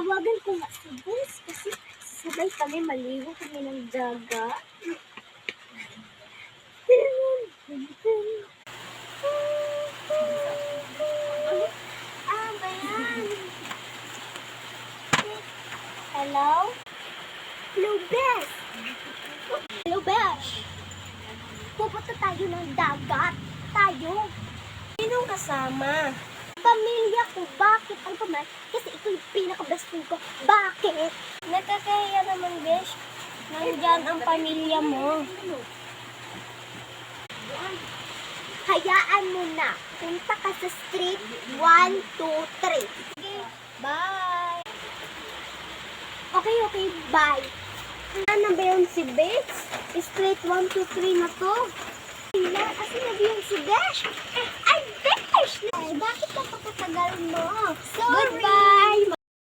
Tawagan ko nga si Bes kasi sabay kami maligo kami ng dagat. Ba yan? Hello? Hello, Bes! Hello, Bes! Pupunta tayo ng dagat. Tayo. Sinong kasama? Pamilya ko. Bakit? Ano pa man? Kasi ito yung pinaka-best friend ko. Bakit? Nakakahiya naman, besh. Nandyan ang pamilya mo. Hayaan mo na. Punta ka sa street 1, 2, 3. Okay, bye! Okay, bye. Ano ba yun si Bex? Street 1, 2, 3 na to. Ila, kasi na yung si Besh. Ay, Besh! Ay, bakit napakatagal mo? Sorry! Goodbye!